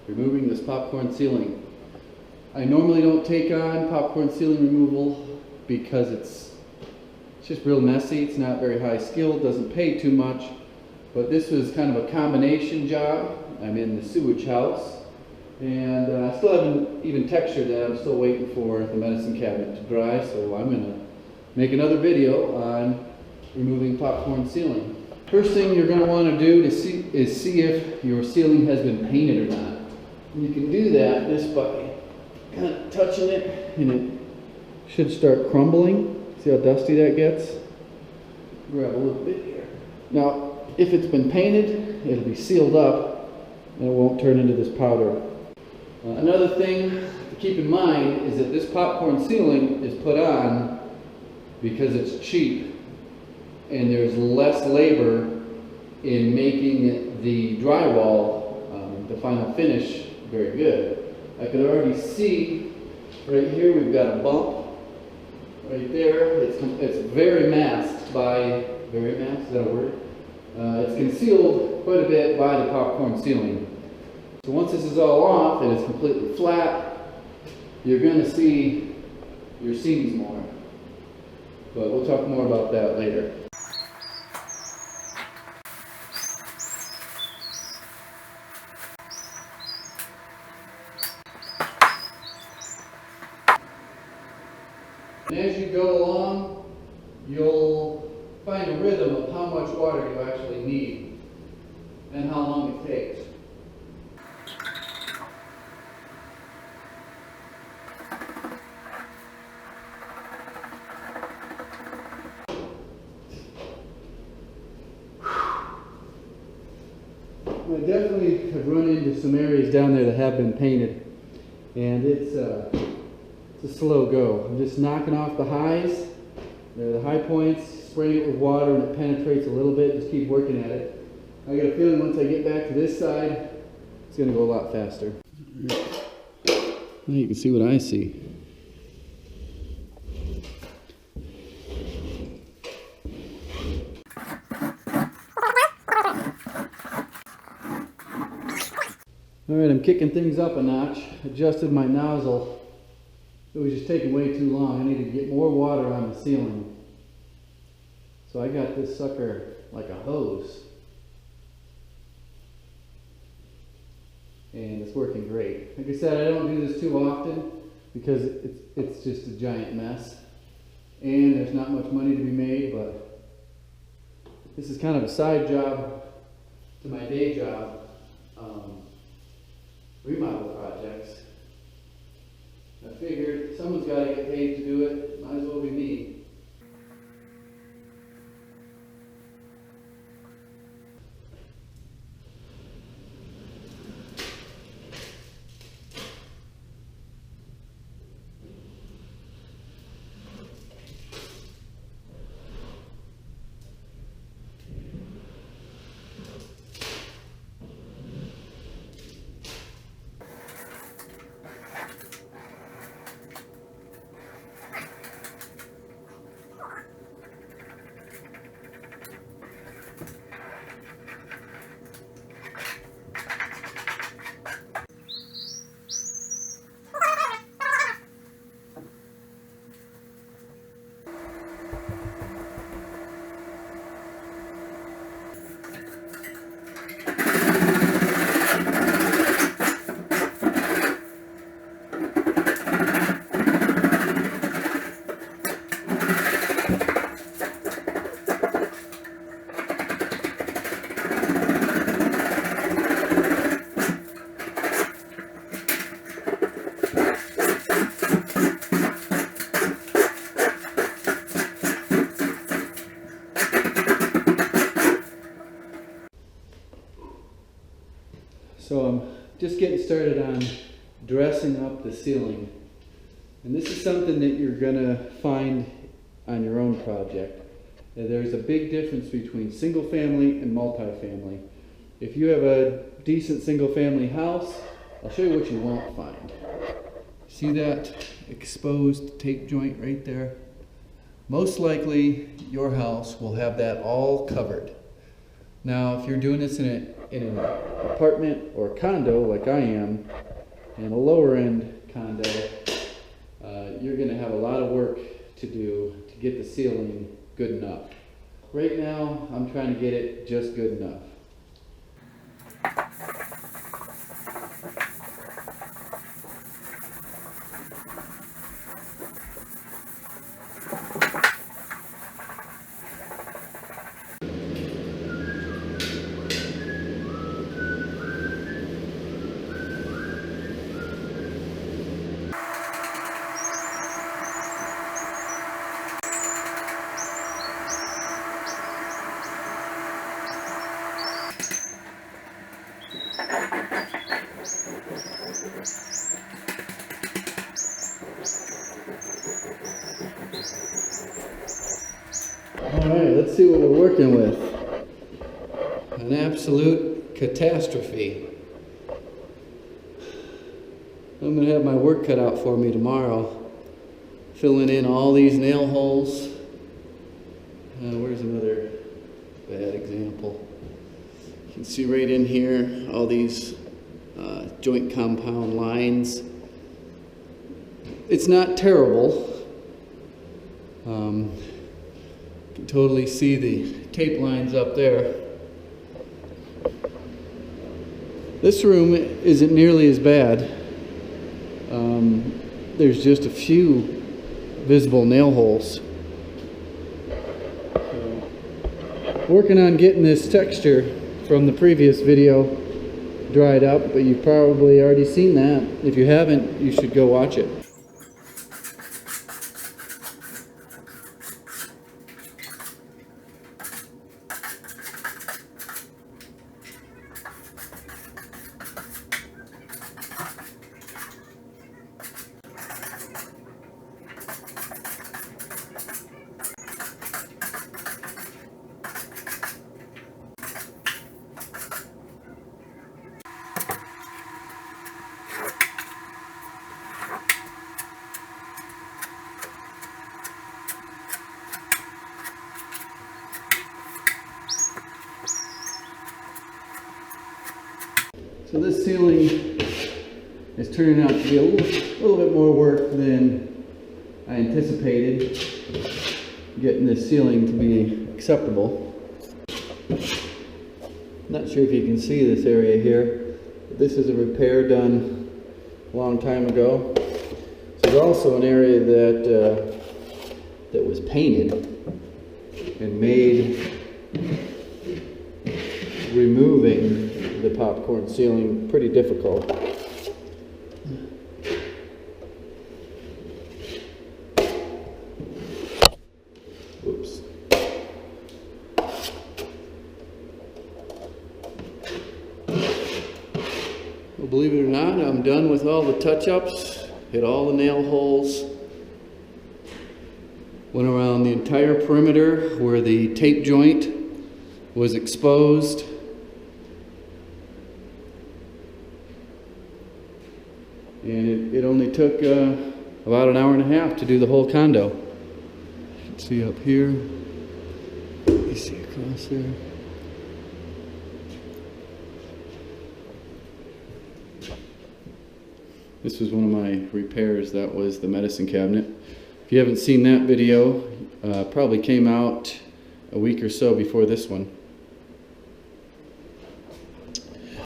removing this popcorn ceiling. I normally don't take on popcorn ceiling removal because it's just real messy. It's not very high skill, doesn't pay too much, but this was kind of a combination job. I'm in the sewage house, and I still haven't even textured that. I'm still waiting for the medicine cabinet to dry, so I'm going to make another video on removing popcorn ceiling. First thing you're going to want to do is see if your ceiling has been painted or not. And you can do that just by kind of touching it, and it should start crumbling. See how dusty that gets? Grab a little bit here. Now, if it's been painted, it'll be sealed up and it won't turn into this powder. Another thing to keep in mind is that this popcorn ceiling is put on because it's cheap and there's less labor in making the drywall, the final finish, very good. I can already see right here we've got a bump right there. It's very masked by, very masked, is that a word? It's concealed quite a bit by the popcorn ceiling. So once this is all off and it's completely flat, you're going to see your seams more. But we'll talk more about that later. And as you go along, you'll find a rhythm of how much water you actually need and how long it takes. I definitely have run into some areas down there that have been painted, and it's a slow go. I'm just knocking off the highs, the high points, spraying it with water, and it penetrates a little bit. Just keep working at it. I got a feeling once I get back to this side, it's going to go a lot faster. Now you can see what I see. Alright, I'm kicking things up a notch. Adjusted my nozzle. It was just taking way too long. I needed to get more water on the ceiling. So I got this sucker like a hose. And it's working great. Like I said, I don't do this too often because it's just a giant mess. And there's not much money to be made, but this is kind of a side job to my day job. Remodel projects. I figured someone's got to get paid to do it. Might as well be me. So I'm just getting started on dressing up the ceiling. And this is something that you're going to find on your own project. There's a big difference between single family and multifamily. If you have a decent single family house, I'll show you what you won't find. See that exposed tape joint right there? Most likely your house will have that all covered. Now if you're doing this in in an apartment or condo like I am, in a lower end condo, you're going to have a lot of work to do to get the ceiling good enough. Right now, I'm trying to get it just good enough. Alright, let's see what we're working with. An absolute catastrophe. I'm going to have my work cut out for me tomorrow. Filling in all these nail holes. Where's another bad example? You can see right in here all these joint compound lines. It's not terrible. You can totally see the tape lines up there. This room isn't nearly as bad. There's just a few visible nail holes. So, working on getting this texture from the previous video dried up, but you've probably already seen that. If you haven't, you should go watch it. So this ceiling is turning out to be a little bit more work than I anticipated, getting this ceiling to be acceptable. Not sure if you can see this area here, but this is a repair done a long time ago. This is also an area that was painted and made removing the popcorn ceiling pretty difficult. Oops. Well, believe it or not, I'm done with all the touch-ups, hit all the nail holes, went around the entire perimeter where the tape joint was exposed. And it only took about an hour and a half to do the whole condo. You can see up here. You see across there. This was one of my repairs. That was the medicine cabinet. If you haven't seen that video, probably came out a week or so before this one.